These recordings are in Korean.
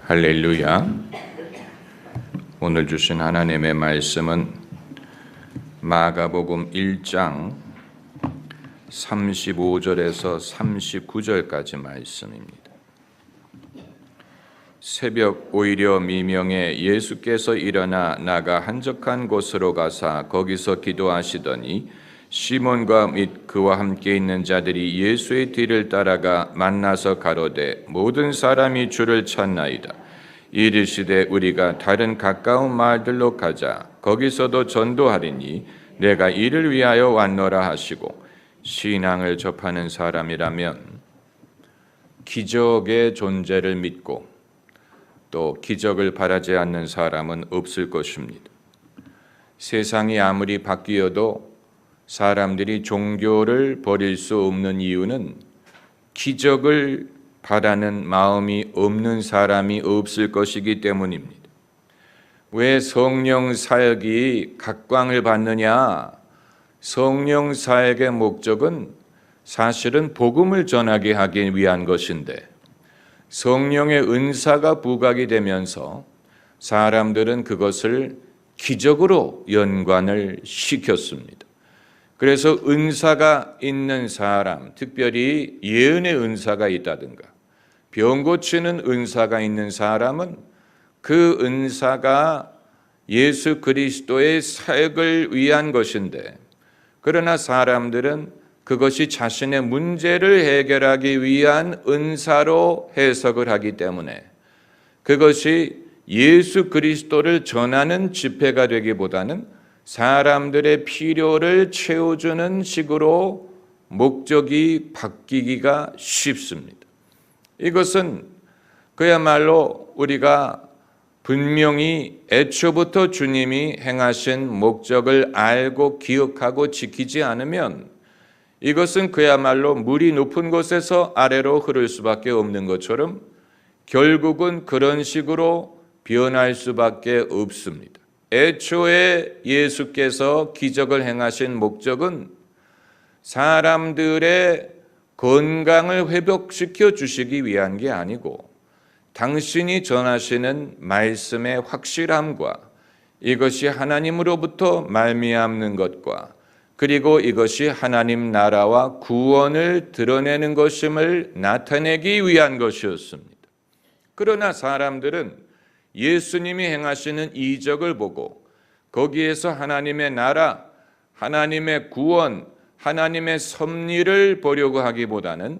할렐루야. 오늘 주신 하나님의 말씀은 마가복음 1장 35절에서 39절까지 말씀입니다. 새벽 오히려 미명에 예수께서 일어나 나가 한적한 곳으로 가사 거기서 기도하시더니 시몬과 및 그와 함께 있는 자들이 예수의 뒤를 따라가 만나서 가로되 모든 사람이 주를 찾나이다. 이르시되 우리가 다른 가까운 마을들로 가자. 거기서도 전도하리니 내가 이를 위하여 왔노라 하시고, 신앙을 접하는 사람이라면 기적의 존재를 믿고 또 기적을 바라지 않는 사람은 없을 것입니다. 세상이 아무리 바뀌어도 사람들이 종교를 버릴 수 없는 이유는 기적을 바라는 마음이 없는 사람이 없을 것이기 때문입니다. 왜 성령 사역이 각광을 받느냐? 성령 사역의 목적은 사실은 복음을 전하게 하기 위한 것인데, 성령의 은사가 부각이 되면서 사람들은 그것을 기적으로 연관을 시켰습니다. 그래서 은사가 있는 사람, 특별히 예언의 은사가 있다든가 병 고치는 은사가 있는 사람은 그 은사가 예수 그리스도의 사역을 위한 것인데, 그러나 사람들은 그것이 자신의 문제를 해결하기 위한 은사로 해석을 하기 때문에 그것이 예수 그리스도를 전하는 집회가 되기보다는 사람들의 필요를 채워주는 식으로 목적이 바뀌기가 쉽습니다. 이것은 그야말로 우리가 분명히 애초부터 주님이 행하신 목적을 알고 기억하고 지키지 않으면 이것은 그야말로 물이 높은 곳에서 아래로 흐를 수밖에 없는 것처럼 결국은 그런 식으로 변할 수밖에 없습니다. 애초에 예수께서 기적을 행하신 목적은 사람들의 건강을 회복시켜 주시기 위한 게 아니고, 당신이 전하시는 말씀의 확실함과 이것이 하나님으로부터 말미암는 것과 그리고 이것이 하나님 나라와 구원을 드러내는 것임을 나타내기 위한 것이었습니다. 그러나 사람들은 예수님이 행하시는 이적을 보고 거기에서 하나님의 나라, 하나님의 구원, 하나님의 섭리를 보려고 하기보다는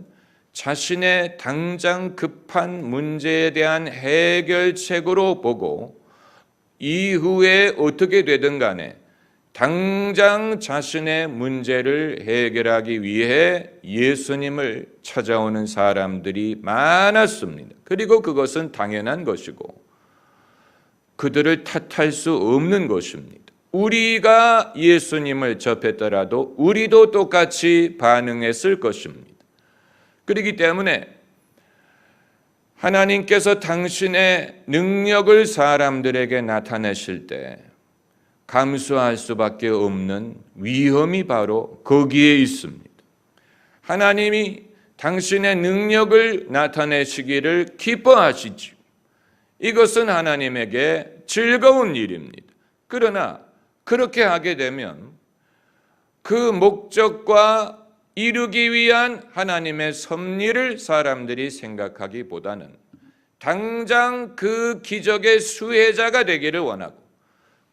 자신의 당장 급한 문제에 대한 해결책으로 보고 이후에 어떻게 되든 간에 당장 자신의 문제를 해결하기 위해 예수님을 찾아오는 사람들이 많았습니다. 그리고 그것은 당연한 것이고 그들을 탓할 수 없는 것입니다. 우리가 예수님을 접했더라도 우리도 똑같이 반응했을 것입니다. 그렇기 때문에 하나님께서 당신의 능력을 사람들에게 나타내실 때 감수할 수밖에 없는 위험이 바로 거기에 있습니다. 하나님이 당신의 능력을 나타내시기를 기뻐하시죠. 이것은 하나님에게 즐거운 일입니다. 그러나 그렇게 하게 되면 그 목적과 이루기 위한 하나님의 섭리를 사람들이 생각하기보다는 당장 그 기적의 수혜자가 되기를 원하고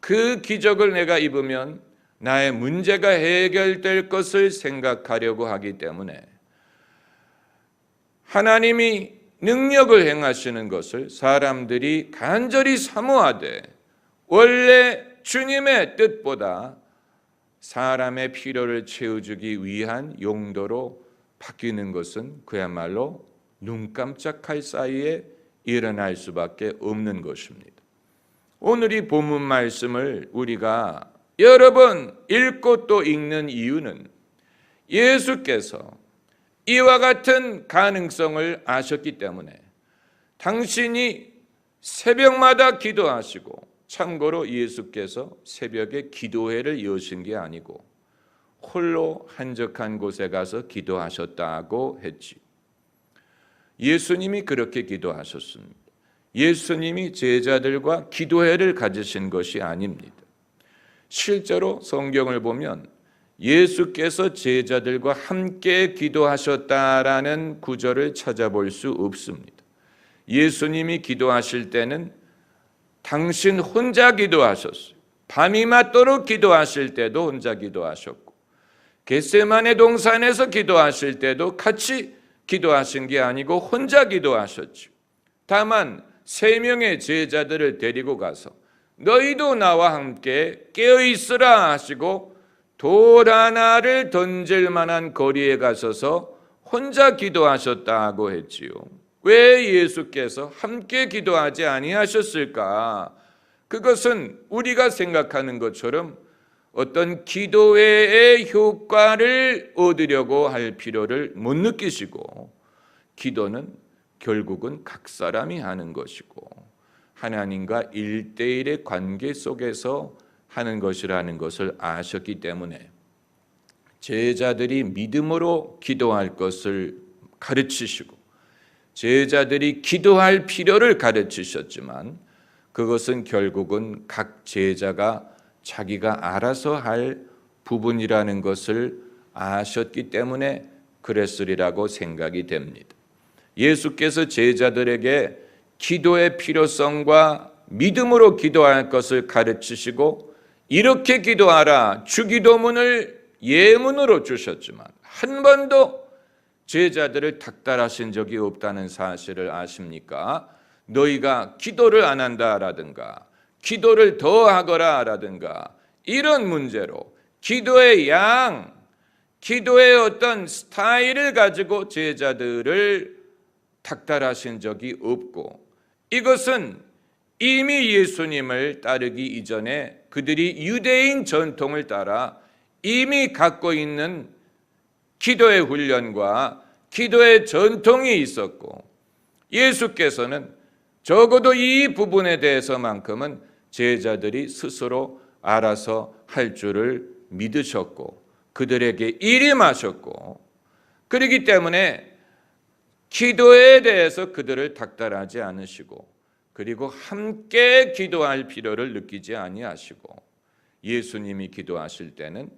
그 기적을 내가 입으면 나의 문제가 해결될 것을 생각하려고 하기 때문에 하나님이 능력을 행하시는 것을 사람들이 간절히 사모하되 원래 주님의 뜻보다 사람의 필요를 채워주기 위한 용도로 바뀌는 것은 그야말로 눈 깜짝할 사이에 일어날 수밖에 없는 것입니다. 오늘 이 본문 말씀을 우리가 여러 번 읽고 또 읽는 이유는 예수께서 이와 같은 가능성을 아셨기 때문에 당신이 새벽마다 기도하시고, 참고로 예수께서 새벽에 기도회를 여신 게 아니고 홀로 한적한 곳에 가서 기도하셨다고 했지. 예수님이 그렇게 기도하셨습니다. 예수님이 제자들과 기도회를 가지신 것이 아닙니다. 실제로 성경을 보면 예수께서 제자들과 함께 기도하셨다라는 구절을 찾아볼 수 없습니다. 예수님이 기도하실 때는 당신 혼자 기도하셨어요. 밤이 맞도록 기도하실 때도 혼자 기도하셨고, 겟세마네 동산에서 기도하실 때도 같이 기도하신 게 아니고 혼자 기도하셨죠. 다만 3명의 제자들을 데리고 가서 너희도 나와 함께 깨어있으라 하시고 돌 하나를 던질 만한 거리에 가셔서 혼자 기도하셨다고 했지요. 왜 예수께서 함께 기도하지 아니하셨을까? 그것은 우리가 생각하는 것처럼 어떤 기도회의 효과를 얻으려고 할 필요를 못 느끼시고, 기도는 결국은 각 사람이 하는 것이고 하나님과 1대1의 관계 속에서 하는 것이라는 것을 아셨기 때문에 제자들이 믿음으로 기도할 것을 가르치시고 제자들이 기도할 필요를 가르치셨지만, 그것은 결국은 각 제자가 자기가 알아서 할 부분이라는 것을 아셨기 때문에 그랬으리라고 생각이 됩니다. 예수께서 제자들에게 기도의 필요성과 믿음으로 기도할 것을 가르치시고 이렇게 기도하라 주기도문을 예문으로 주셨지만 한 번도 제자들을 닥달하신 적이 없다는 사실을 아십니까? 너희가 기도를 안 한다라든가 기도를 더 하거라라든가 이런 문제로 기도의 양, 기도의 어떤 스타일을 가지고 제자들을 닥달하신 적이 없고, 이것은 이미 예수님을 따르기 이전에 그들이 유대인 전통을 따라 이미 갖고 있는 기도의 훈련과 기도의 전통이 있었고, 예수께서는 적어도 이 부분에 대해서만큼은 제자들이 스스로 알아서 할 줄을 믿으셨고 그들에게 일임하셨고, 그렇기 때문에 기도에 대해서 그들을 닥달하지 않으시고 그리고 함께 기도할 필요를 느끼지 아니하시고 예수님이 기도하실 때는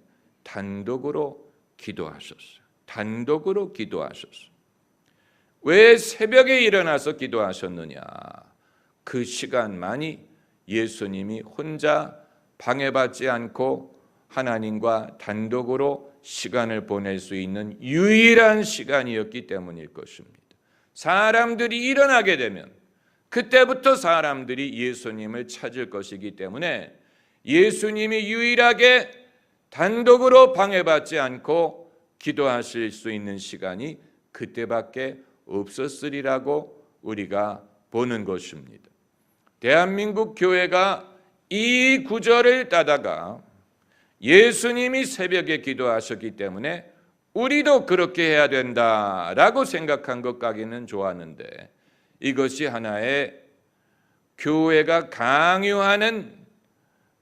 단독으로 기도하셨어요. 단독으로 기도하셨어요. 왜 새벽에 일어나서 기도하셨느냐? 그 시간만이 예수님이 혼자 방해받지 않고 하나님과 단독으로 시간을 보낼 수 있는 유일한 시간이었기 때문일 것입니다. 사람들이 일어나게 되면 그때부터 사람들이 예수님을 찾을 것이기 때문에 예수님이 유일하게 단독으로 방해받지 않고 기도하실 수 있는 시간이 그때밖에 없었으리라고 우리가 보는 것입니다. 대한민국 교회가 이 구절을 따다가 예수님이 새벽에 기도하셨기 때문에 우리도 그렇게 해야 된다라고 생각한 것 같기는 좋았는데, 이것이 하나의 교회가 강요하는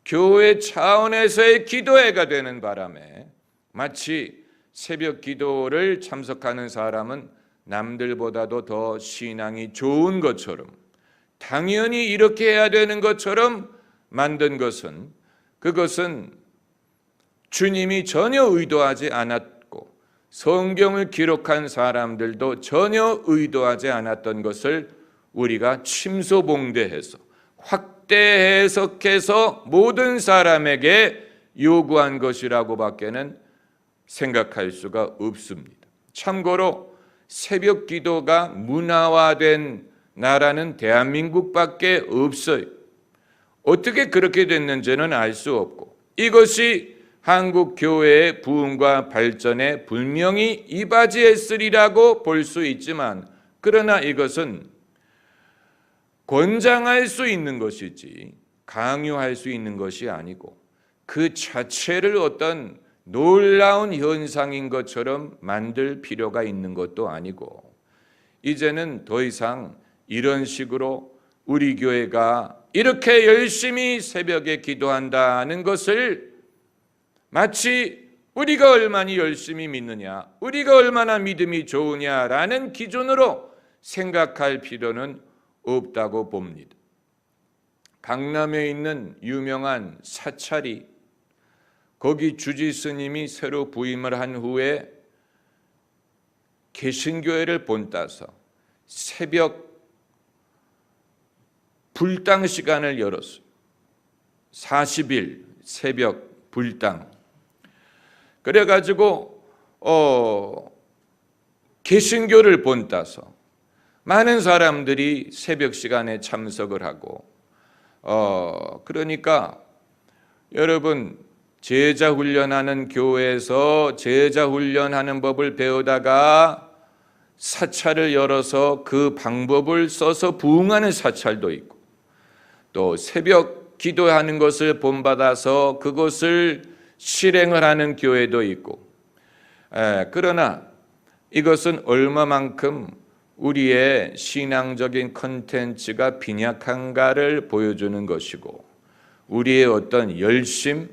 교회 차원에서의 기도회가 되는 바람에 마치 새벽 기도를 참석하는 사람은 남들보다도 더 신앙이 좋은 것처럼, 당연히 이렇게 해야 되는 것처럼 만든 것은, 그것은 주님이 전혀 의도하지 않았고 성경을 기록한 사람들도 전혀 의도하지 않았던 것을 우리가 침소봉대해서 확대 해석해서 모든 사람에게 요구한 것이라고 밖에는 생각할 수가 없습니다. 참고로 새벽 기도가 문화화된 나라는 대한민국밖에 없어요. 어떻게 그렇게 됐는지는 알 수 없고, 이것이 한국 교회의 부흥과 발전에 분명히 이바지했으리라고 볼 수 있지만, 그러나 이것은 권장할 수 있는 것이지 강요할 수 있는 것이 아니고 그 자체를 어떤 놀라운 현상인 것처럼 만들 필요가 있는 것도 아니고, 이제는 더 이상 이런 식으로 우리 교회가 이렇게 열심히 새벽에 기도한다는 것을 마치 우리가 얼마나 열심히 믿느냐, 우리가 얼마나 믿음이 좋으냐라는 기준으로 생각할 필요는 없다고 봅니다. 강남에 있는 유명한 사찰이 거기 주지 스님이 새로 부임을 한 후에 개신교회를 본따서 새벽 불당 시간을 열었어요. 40일 새벽 불당. 그래가지고 개신교를 본따서 많은 사람들이 새벽 시간에 참석을 하고 그러니까 여러분 제자 훈련하는 교회에서 제자 훈련하는 법을 배우다가 사찰을 열어서 그 방법을 써서 부흥하는 사찰도 있고 또 새벽 기도하는 것을 본받아서 그것을 실행을 하는 교회도 있고 그러나 이것은 얼마만큼 우리의 신앙적인 컨텐츠가 빈약한가를 보여주는 것이고 우리의 어떤 열심,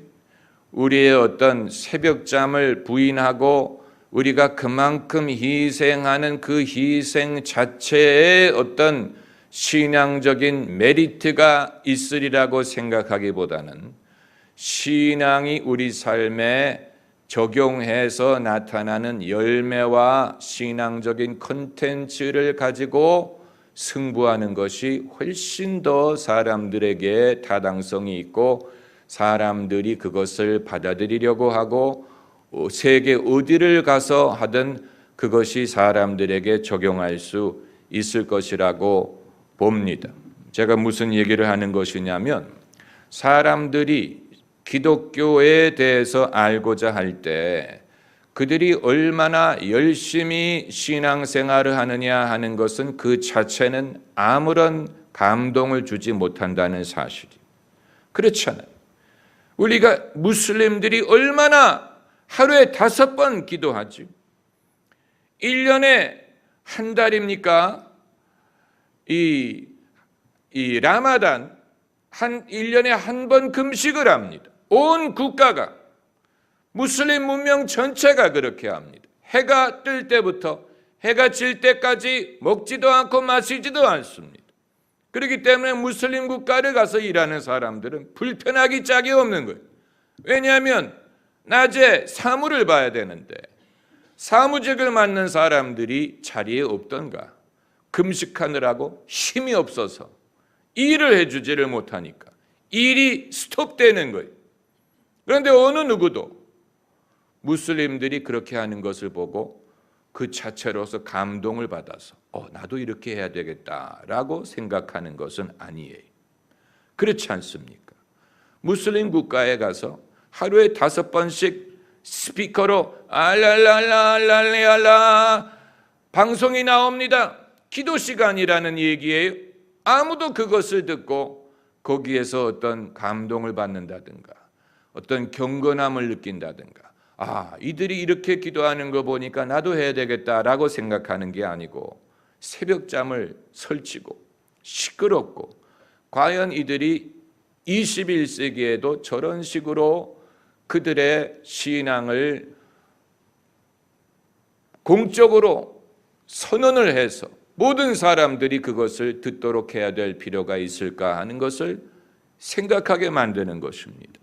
우리의 어떤 새벽잠을 부인하고 우리가 그만큼 희생하는 그 희생 자체에 어떤 신앙적인 메리트가 있으리라고 생각하기보다는 신앙이 우리 삶에 적용해서 나타나는 열매와 신앙적인 컨텐츠를 가지고 승부하는 것이 훨씬 더 사람들에게 타당성이 있고 사람들이 그것을 받아들이려고 하고 세계 어디를 가서 하든 그것이 사람들에게 적용할 수 있을 것이라고 봅니다. 제가 무슨 얘기를 하는 것이냐면 사람들이 기독교에 대해서 알고자 할 때 그들이 얼마나 열심히 신앙생활을 하느냐 하는 것은 그 자체는 아무런 감동을 주지 못한다는 사실이. 그렇잖아요. 우리가 무슬림들이 얼마나 하루에 5번 기도하지? 1년에 한 달입니까? 이 라마단 1년에 한 번 금식을 합니다. 온 국가가 무슬림 문명 전체가 그렇게 합니다. 해가 뜰 때부터 해가 질 때까지 먹지도 않고 마시지도 않습니다. 그렇기 때문에 무슬림 국가를 가서 일하는 사람들은 불편하기 짝이 없는 거예요. 왜냐하면 낮에 사무를 봐야 되는데 사무직을 맡는 사람들이 자리에 없던가 금식하느라고 힘이 없어서 일을 해주지를 못하니까 일이 스톱되는 거예요. 그런데 어느 누구도 무슬림들이 그렇게 하는 것을 보고 그 자체로서 감동을 받아서 나도 이렇게 해야 되겠다라고 생각하는 것은 아니에요. 그렇지 않습니까? 무슬림 국가에 가서 하루에 5번씩 스피커로 알랄랄랄랄랄라 방송이 나옵니다. 기도 시간이라는 얘기예요. 아무도 그것을 듣고 거기에서 어떤 감동을 받는다든가 어떤 경건함을 느낀다든가 이들이 이렇게 기도하는 거 보니까 나도 해야 되겠다라고 생각하는 게 아니고 새벽잠을 설치고 시끄럽고 과연 이들이 21세기에도 저런 식으로 그들의 신앙을 공적으로 선언을 해서 모든 사람들이 그것을 듣도록 해야 될 필요가 있을까 하는 것을 생각하게 만드는 것입니다.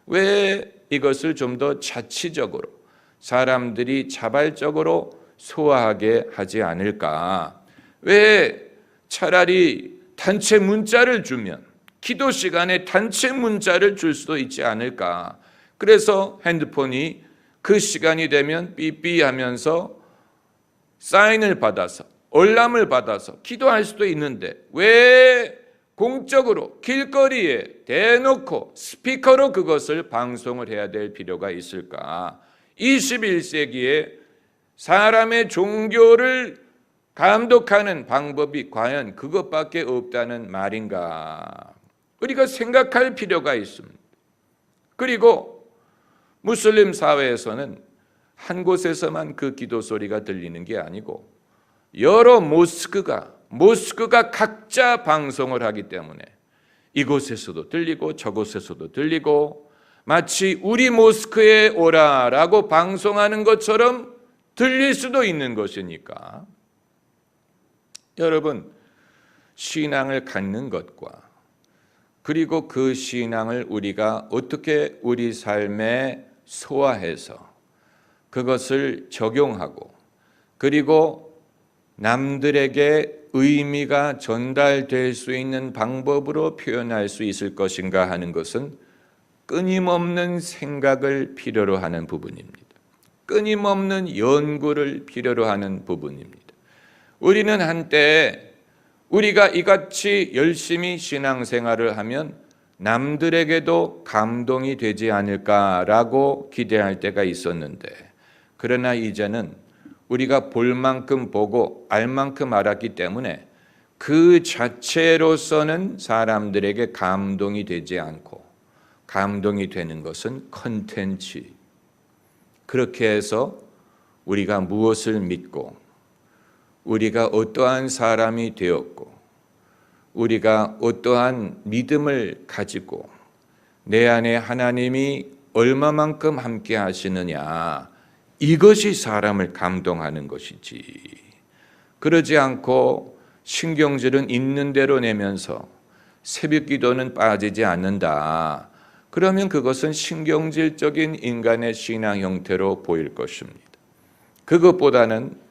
왜 이것을 좀 더 자치적으로 사람들이 자발적으로 소화하게 하지 않을까? 왜 차라리 단체 문자를 주면 기도 시간에 단체 문자를 줄 수도 있지 않을까? 그래서 핸드폰이 그 시간이 되면 삐삐 하면서 사인을 받아서 얼람을 받아서 기도할 수도 있는데 왜 공적으로 길거리에 대놓고 스피커로 그것을 방송을 해야 될 필요가 있을까? 21세기에 사람의 종교를 감독하는 방법이 과연 그것밖에 없다는 말인가? 우리가 생각할 필요가 있습니다. 그리고 무슬림 사회에서는 한 곳에서만 그 기도 소리가 들리는 게 아니고 여러 모스크가 각자 방송을 하기 때문에 이곳에서도 들리고 저곳에서도 들리고 마치 우리 모스크에 오라라고 방송하는 것처럼 들릴 수도 있는 것이니까 여러분 신앙을 갖는 것과 그리고 그 신앙을 우리가 어떻게 우리 삶에 소화해서 그것을 적용하고 그리고 남들에게 의미가 전달될 수 있는 방법으로 표현할 수 있을 것인가 하는 것은 끊임없는 생각을 필요로 하는 부분입니다. 끊임없는 연구를 필요로 하는 부분입니다. 우리는 한때 우리가 이같이 열심히 신앙생활을 하면 남들에게도 감동이 되지 않을까라고 기대할 때가 있었는데, 그러나 이제는 우리가 볼 만큼 보고 알 만큼 알았기 때문에 그 자체로서는 사람들에게 감동이 되지 않고, 감동이 되는 것은 컨텐츠. 그렇게 해서 우리가 무엇을 믿고 우리가 어떠한 사람이 되었고 우리가 어떠한 믿음을 가지고 내 안에 하나님이 얼마만큼 함께 하시느냐, 이것이 사람을 감동하는 것이지, 그러지 않고 신경질은 있는 대로 내면서 새벽 기도는 빠지지 않는다, 그러면 그것은 신경질적인 인간의 신앙 형태로 보일 것입니다. 그것보다는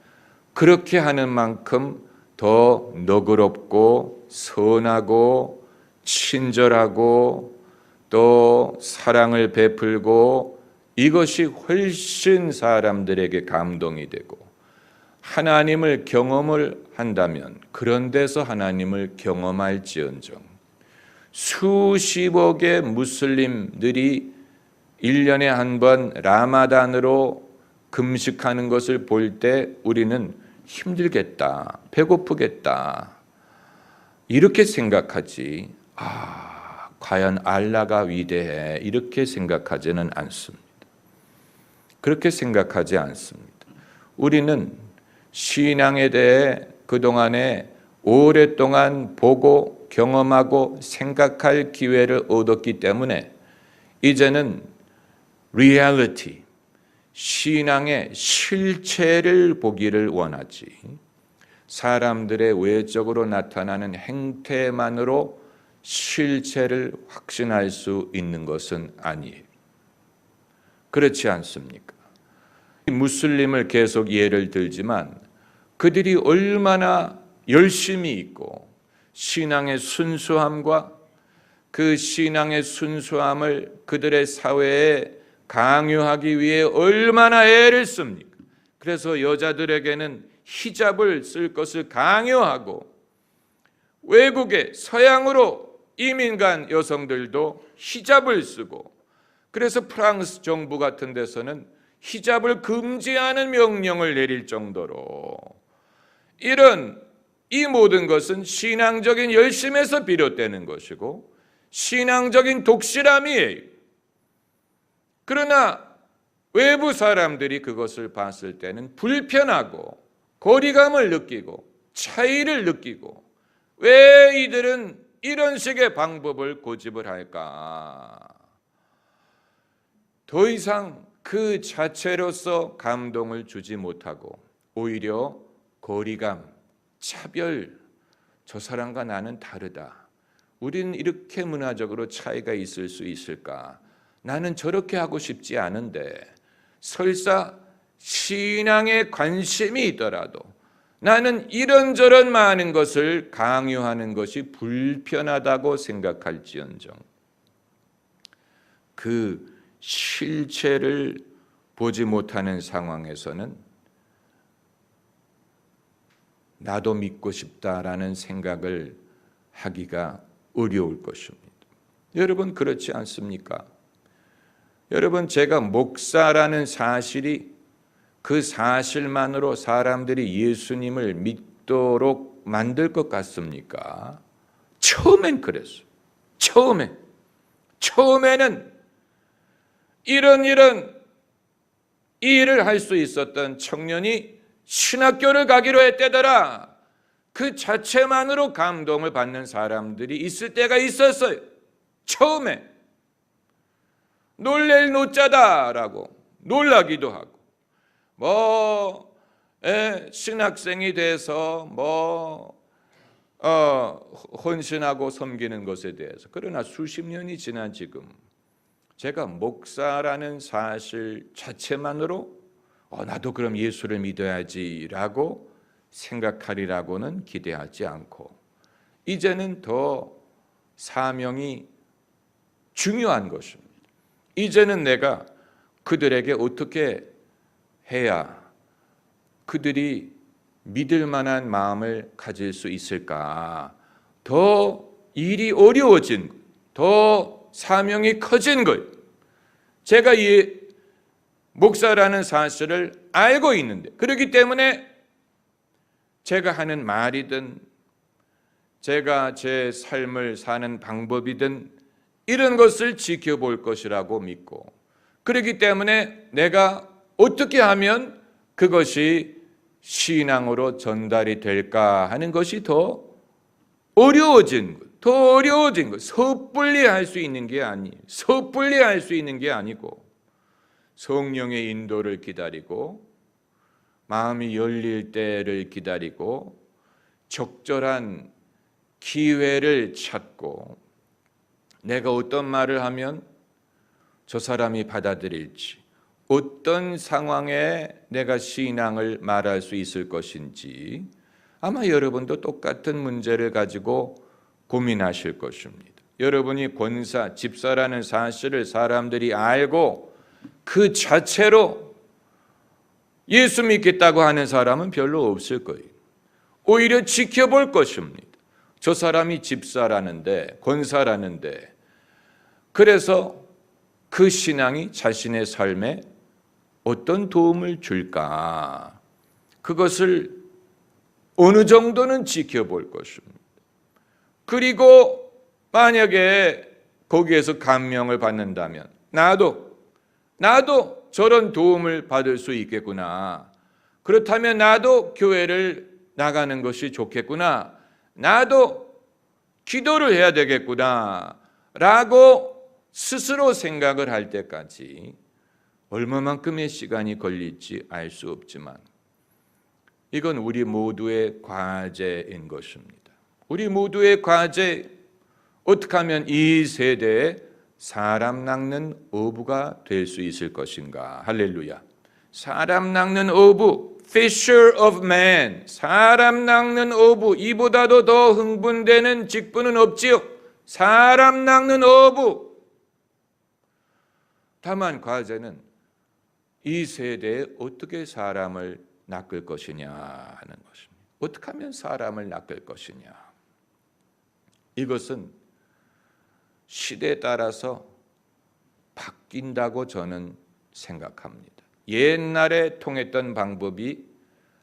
그렇게 하는 만큼 더 너그럽고 선하고 친절하고 또 사랑을 베풀고, 이것이 훨씬 사람들에게 감동이 되고, 하나님을 경험을 한다면 그런 데서 하나님을 경험할지언정 수십억의 무슬림들이 1년에 한 번 라마단으로 금식하는 것을 볼 때 우리는 힘들겠다, 배고프겠다, 이렇게 생각하지, 과연 알라가 위대해, 이렇게 생각하지는 않습니다. 그렇게 생각하지 않습니다. 우리는 신앙에 대해 그동안에 오랫동안 보고 경험하고 생각할 기회를 얻었기 때문에 이제는 리얼리티, 신앙의 실체를 보기를 원하지, 사람들의 외적으로 나타나는 행태만으로 실체를 확신할 수 있는 것은 아니에요. 그렇지 않습니까? 무슬림을 계속 예를 들지만 그들이 얼마나 열심히 있고 신앙의 순수함과 그 신앙의 순수함을 그들의 사회에 강요하기 위해 얼마나 애를 씁니까? 그래서 여자들에게는 히잡을 쓸 것을 강요하고, 외국에 서양으로 이민 간 여성들도 히잡을 쓰고, 그래서 프랑스 정부 같은 데서는 히잡을 금지하는 명령을 내릴 정도로, 이 모든 것은 신앙적인 열심에서 비롯되는 것이고 신앙적인 독실함이에요. 그러나 외부 사람들이 그것을 봤을 때는 불편하고 거리감을 느끼고 차이를 느끼고, 왜 이들은 이런 식의 방법을 고집을 할까? 더 이상 그 자체로서 감동을 주지 못하고 오히려 거리감, 차별, 저 사람과 나는 다르다, 우리는 이렇게 문화적으로 차이가 있을 수 있을까, 나는 저렇게 하고 싶지 않은데, 설사 신앙에 관심이 있더라도 나는 이런저런 많은 것을 강요하는 것이 불편하다고 생각할지언정 그 실체를 보지 못하는 상황에서는 나도 믿고 싶다라는 생각을 하기가 어려울 것입니다. 여러분, 그렇지 않습니까? 여러분, 제가 목사라는 사실이, 그 사실만으로 사람들이 예수님을 믿도록 만들 것 같습니까? 처음엔 그랬어요. 처음에는 이런 일을 할 수 있었던 청년이 신학교를 가기로 했대더라, 그 자체만으로 감동을 받는 사람들이 있을 때가 있었어요. 처음에 놀랄 노자다라고 놀라기도 하고, 신학생이 돼서 헌신하고 섬기는 것에 대해서. 그러나 수십 년이 지난 지금 제가 목사라는 사실 자체만으로 나도 그럼 예수를 믿어야지라고 생각하리라고는 기대하지 않고, 이제는 더 사명이 중요한 것입니다. 이제는 내가 그들에게 어떻게 해야 그들이 믿을 만한 마음을 가질 수 있을까? 더 일이 어려워진, 더 사명이 커진 거예요. 제가 이 목사라는 사실을 알고 있는데, 그렇기 때문에 제가 하는 말이든 제가 제 삶을 사는 방법이든 이런 것을 지켜볼 것이라고 믿고, 그렇기 때문에 내가 어떻게 하면 그것이 신앙으로 전달이 될까 하는 것이 더 어려워진 것, 섣불리 할 수 있는 게 아니고 성령의 인도를 기다리고 마음이 열릴 때를 기다리고 적절한 기회를 찾고, 내가 어떤 말을 하면 저 사람이 받아들일지, 어떤 상황에 내가 신앙을 말할 수 있을 것인지, 아마 여러분도 똑같은 문제를 가지고 고민하실 것입니다. 여러분이 권사, 집사라는 사실을 사람들이 알고 그 자체로 예수 믿겠다고 하는 사람은 별로 없을 거예요. 오히려 지켜볼 것입니다. 저 사람이 집사라는데, 권사라는데, 그래서 그 신앙이 자신의 삶에 어떤 도움을 줄까? 그것을 어느 정도는 지켜볼 것입니다. 그리고 만약에 거기에서 감명을 받는다면 나도 저런 도움을 받을 수 있겠구나. 그렇다면 나도 교회를 나가는 것이 좋겠구나. 나도 기도를 해야 되겠구나. 라고 스스로 생각을 할 때까지 얼마만큼의 시간이 걸릴지 알 수 없지만, 이건 우리 모두의 과제인 것입니다. 우리 모두의 과제, 어떻게 하면 이 세대에 사람 낚는 어부가 될 수 있을 것인가. 할렐루야. 사람 낚는 어부, fisher of men, 사람 낚는 어부, 이보다도 더 흥분되는 직분은 없지요. 사람 낚는 어부. 다만 과제는 이 세대에 어떻게 사람을 낚을 것이냐 하는 것입니다. 어떻게 하면 사람을 낚을 것이냐. 이것은 시대에 따라서 바뀐다고 저는 생각합니다. 옛날에 통했던 방법이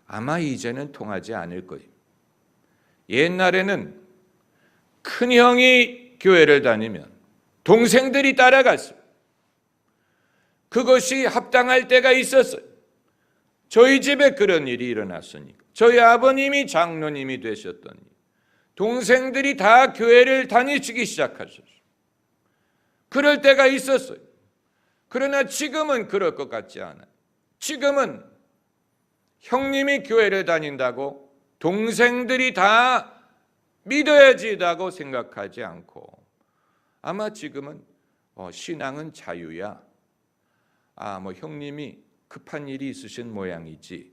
아마 이제는 통하지 않을 거예요. 옛날에는 큰형이 교회를 다니면 동생들이 따라갔어요. 그것이 합당할 때가 있었어요. 저희 집에 그런 일이 일어났으니까. 저희 아버님이 장로님이 되셨더니 동생들이 다 교회를 다니시기 시작하셨어요. 그럴 때가 있었어요. 그러나 지금은 그럴 것 같지 않아요. 지금은 형님이 교회를 다닌다고 동생들이 다 믿어야지라고 생각하지 않고, 아마 지금은 신앙은 자유야. 형님이 급한 일이 있으신 모양이지.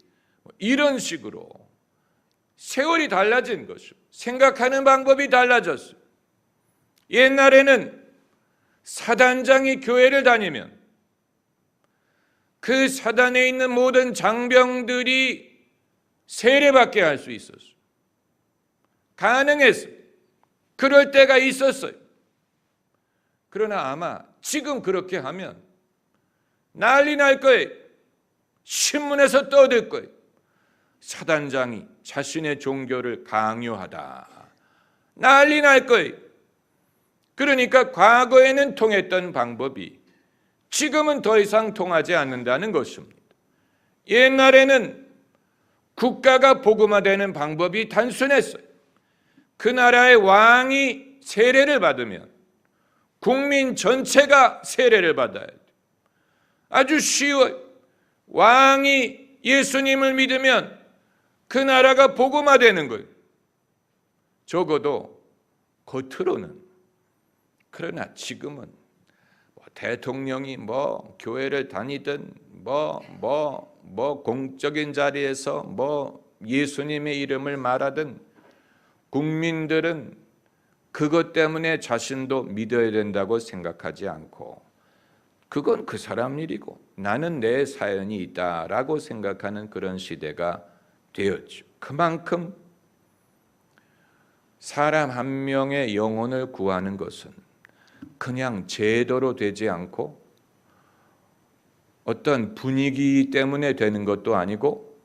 이런 식으로 세월이 달라진 것이죠. 생각하는 방법이 달라졌어요. 옛날에는 사단장이 교회를 다니면 그 사단에 있는 모든 장병들이 세례받게 할 수 있었어요. 가능했어요. 그럴 때가 있었어요. 그러나 아마 지금 그렇게 하면 난리 날 거예요. 신문에서 떠들 거예요. 사단장이 자신의 종교를 강요하다. 난리 날 거예요. 그러니까 과거에는 통했던 방법이 지금은 더 이상 통하지 않는다는 것입니다. 옛날에는 국가가 복음화되는 방법이 단순했어요. 그 나라의 왕이 세례를 받으면 국민 전체가 세례를 받아야 돼요. 아주 쉬워요. 왕이 예수님을 믿으면 그 나라가 복음화되는 거예요. 적어도 겉으로는. 그러나 지금은 대통령이 교회를 다니든 공적인 자리에서 예수님의 이름을 말하든 국민들은 그것 때문에 자신도 믿어야 된다고 생각하지 않고 그건 그 사람 일이고 나는 내 사연이 있다라고 생각하는 그런 시대가 되었죠. 그만큼 사람 한 명의 영혼을 구하는 것은 그냥 제도로 되지 않고 어떤 분위기 때문에 되는 것도 아니고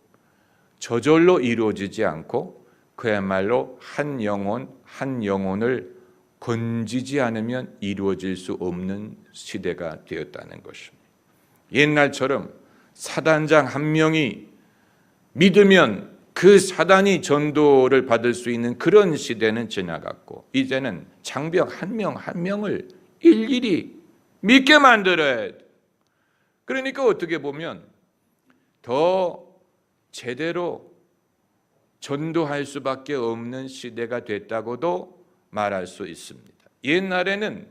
저절로 이루어지지 않고 그야말로 한 영혼을 건지지 않으면 이루어질 수 없는 시대가 되었다는 것입니다. 옛날처럼 사단장 한 명이 믿으면 그 사단이 전도를 받을 수 있는 그런 시대는 지나갔고 이제는 장벽 한 명 한 명을 일일이 믿게 만들어야 돼. 그러니까 어떻게 보면 더 제대로 전도할 수밖에 없는 시대가 됐다고도 말할 수 있습니다. 옛날에는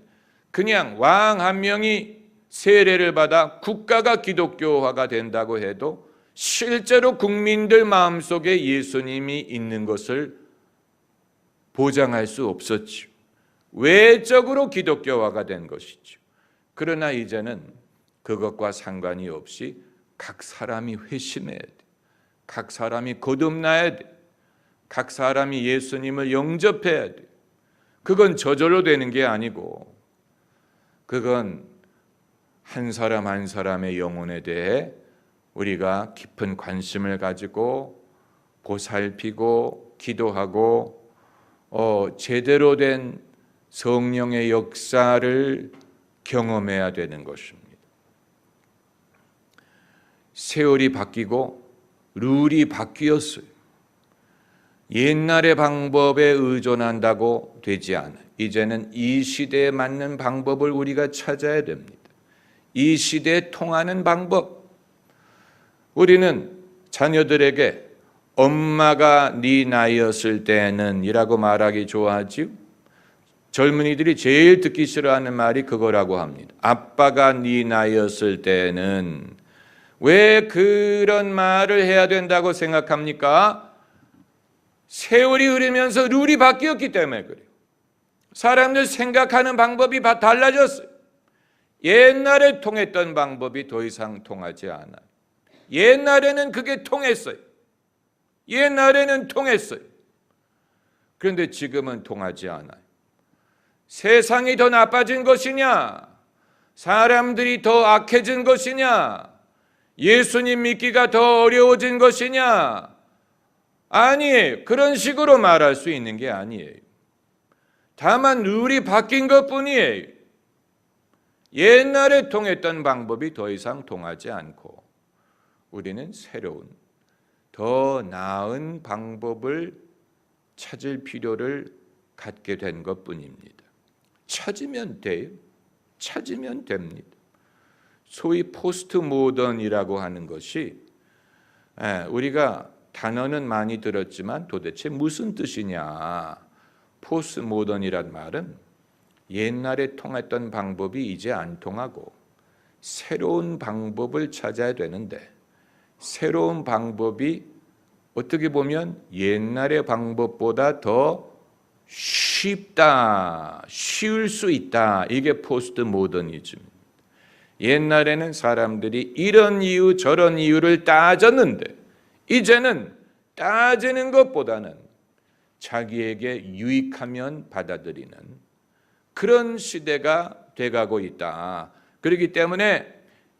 그냥 왕 한 명이 세례를 받아 국가가 기독교화가 된다고 해도 실제로 국민들 마음속에 예수님이 있는 것을 보장할 수 없었죠. 외적으로 기독교화가 된 것이죠. 그러나 이제는 그것과 상관이 없이 각 사람이 회심해야 돼. 각 사람이 거듭나야 돼. 각 사람이 예수님을 영접해야 돼. 그건 저절로 되는 게 아니고 그건 한 사람 한 사람의 영혼에 대해 우리가 깊은 관심을 가지고 보살피고 기도하고 제대로 된 성령의 역사를 경험해야 되는 것입니다. 세월이 바뀌고 룰이 바뀌었어요. 옛날의 방법에 의존한다고 되지 않아요. 이제는 이 시대에 맞는 방법을 우리가 찾아야 됩니다. 이 시대에 통하는 방법. 우리는 자녀들에게 엄마가 네 나이였을 때는 이라고 말하기 좋아하지요. 젊은이들이 제일 듣기 싫어하는 말이 그거라고 합니다. 아빠가 네 나이였을 때는. 왜 그런 말을 해야 된다고 생각합니까? 세월이 흐르면서 룰이 바뀌었기 때문에 그래요. 사람들 생각하는 방법이 달라졌어요. 옛날에 통했던 방법이 더 이상 통하지 않아요. 옛날에는 그게 통했어요. 옛날에는 통했어요. 그런데 지금은 통하지 않아요. 세상이 더 나빠진 것이냐? 사람들이 더 악해진 것이냐? 예수님 믿기가 더 어려워진 것이냐? 아니에요. 그런 식으로 말할 수 있는 게 아니에요. 다만 룰이 바뀐 것뿐이에요. 옛날에 통했던 방법이 더 이상 통하지 않고 우리는 새로운 더 나은 방법을 찾을 필요를 갖게 된 것뿐입니다. 찾으면 돼요. 찾으면 됩니다. 소위 포스트 모던이라고 하는 것이 우리가 단어는 많이 들었지만 도대체 무슨 뜻이냐. 포스트 모던이란 말은 옛날에 통했던 방법이 이제 안 통하고 새로운 방법을 찾아야 되는데 새로운 방법이 어떻게 보면 옛날의 방법보다 더 쉽다, 쉬울 수 있다. 이게 포스트 모더니즘입니다. 옛날에는 사람들이 이런 이유 저런 이유를 따졌는데 이제는 따지는 것보다는 자기에게 유익하면 받아들이는 그런 시대가 돼가고 있다. 그렇기 때문에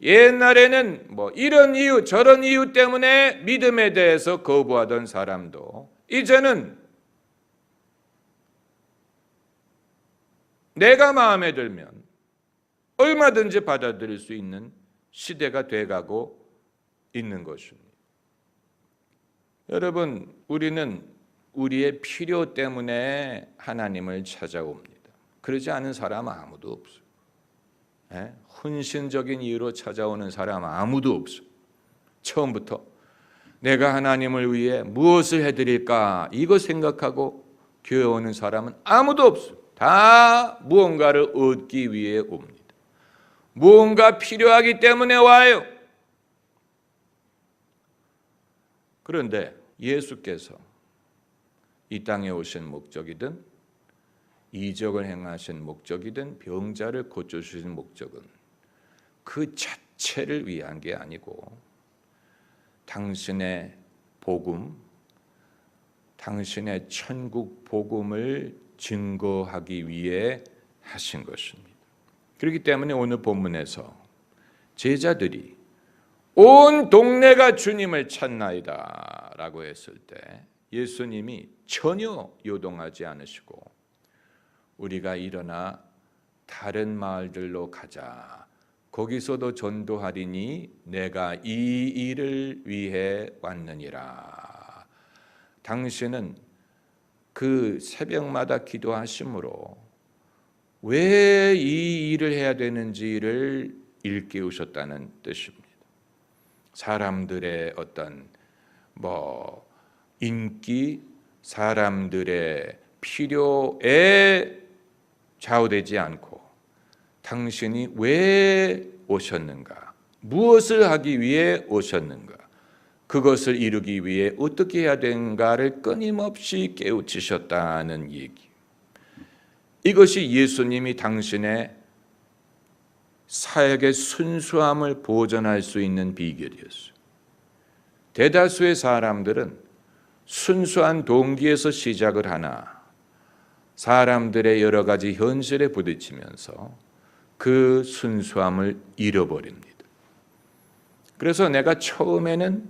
옛날에는 이런 이유 저런 이유 때문에 믿음에 대해서 거부하던 사람도 이제는 내가 마음에 들면 얼마든지 받아들일 수 있는 시대가 돼가고 있는 것입니다. 여러분, 우리는 우리의 필요 때문에 하나님을 찾아옵니다. 그러지 않은 사람 아무도 없어요. 헌신적인 이유로 찾아오는 사람 아무도 없어요. 처음부터 내가 하나님을 위해 무엇을 해드릴까 이거 생각하고 교회 오는 사람은 아무도 없어요. 다 무언가를 얻기 위해 옵니다. 무언가 필요하기 때문에 와요. 그런데 예수께서 이 땅에 오신 목적이든 이적을 행하신 목적이든 병자를 고쳐주신 목적은 그 자체를 위한 게 아니고 당신의 복음, 당신의 천국 복음을 증거하기 위해 하신 것입니다. 그렇기 때문에 오늘 본문에서 제자들이 온 동네가 주님을 찾나이다 라고 했을 때 예수님이 전혀 요동하지 않으시고 우리가 일어나 다른 마을들로 가자. 거기서도 전도하리니 내가 이 일을 위해 왔느니라. 당신은 그 새벽마다 기도하심으로 왜 이 일을 해야 되는지를 일깨우셨다는 뜻입니다. 사람들의 어떤 인기, 사람들의 필요에 좌우되지 않고 당신이 왜 오셨는가, 무엇을 하기 위해 오셨는가, 그것을 이루기 위해 어떻게 해야 되는가를 끊임없이 깨우치셨다는 얘기. 이것이 예수님이 당신의 사역의 순수함을 보존할 수 있는 비결이었어요. 대다수의 사람들은 순수한 동기에서 시작을 하나 사람들의 여러 가지 현실에 부딪히면서 그 순수함을 잃어버립니다. 그래서 내가 처음에는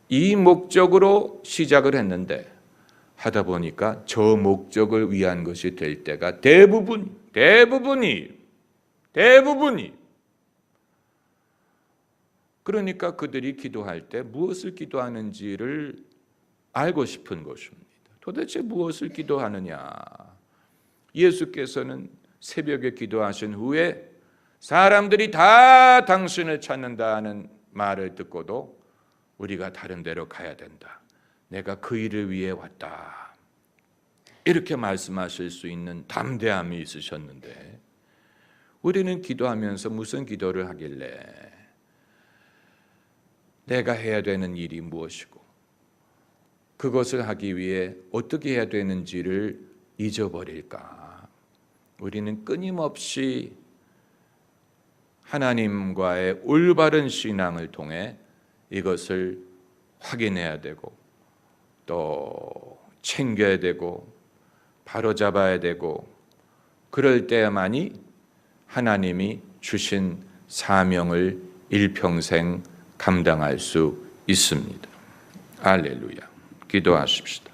이 목적으로 시작을 했는데 하다 보니까 저 목적을 위한 것이 될 때가 대부분이 그러니까 그들이 기도할 때 무엇을 기도하는지를 알고 싶은 것입니다. 도대체 무엇을 기도하느냐? 예수께서는 새벽에 기도하신 후에 사람들이 다 당신을 찾는다는 말을 듣고도 우리가 다른 데로 가야 된다. 내가 그 일을 위해 왔다. 이렇게 말씀하실 수 있는 담대함이 있으셨는데 우리는 기도하면서 무슨 기도를 하길래 내가 해야 되는 일이 무엇이고 그것을 하기 위해 어떻게 해야 되는지를 잊어버릴까? 우리는 끊임없이 하나님과의 올바른 신앙을 통해 이것을 확인해야 되고 또 챙겨야 되고 바로잡아야 되고 그럴 때만이 하나님이 주신 사명을 일평생 감당할 수 있습니다. 할렐루야. 기도하십시다.